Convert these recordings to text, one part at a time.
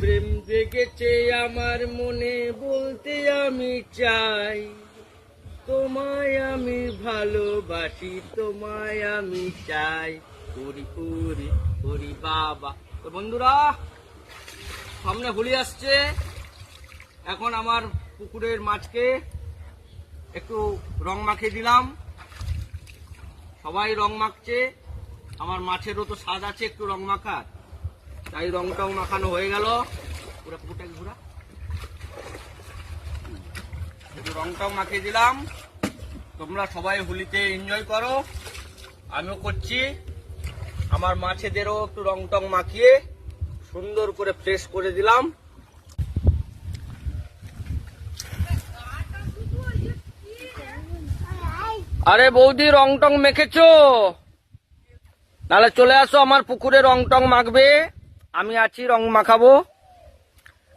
প্রেম জেগেছে আমার মনে, বলতে আমি চাই, তোমায় আমি ভালোবাসি, তোমায় আমি চাই। ওরি ওরি ওরি বাবা। তো বন্ধুরা, সামনে হোলি আসছে। এখন আমার পুকুরের মাছকে একটু রং মাখিয়ে দিলাম। সবাই রং মাখছে, আমার মাছেরও তো স্বাদ আছে একটু রং মাখার, তাই রংটাও মাখানো হয়ে গেল। পুরো পুকুরটাকে ঘুরা, একটু রংটাও মাখিয়ে দিলাম। তোমরা সবাই হোলিতে এনজয় করো, আমিও করছি। আমার মাছেদেরও একটু রং টং মাখিয়ে সুন্দর করে ফ্রেশ করে দিলাম। আরে বৌদি, রং টং মেখেছো? নাহলে চলে আসো আমার পুকুরে, রং টং মাখবে। আমি আছি, রং মাখাবো।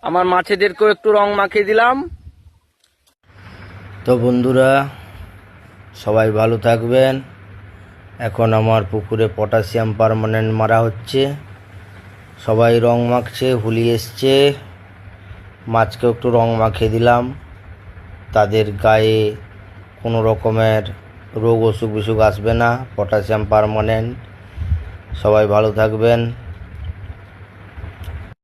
আমার মাছেদেরকেও একটু রং মাখিয়ে দিলাম। তো বন্ধুরা, সবাই ভালো থাকবেন। এখন আমার পুকুরে পটাশিয়াম পার্মানেন্ট মারা হচ্ছে, সবাই রং মাখছে। হোলি এসছে, মাছকেও একটু রং মাখিয়ে দিলাম। তাদের গায়ে কোনো রকমের রোগ অসুখ বিসুখ আসবে না, পটাশিয়াম পার্মানেন্ট। সবাই ভালো থাকবেন।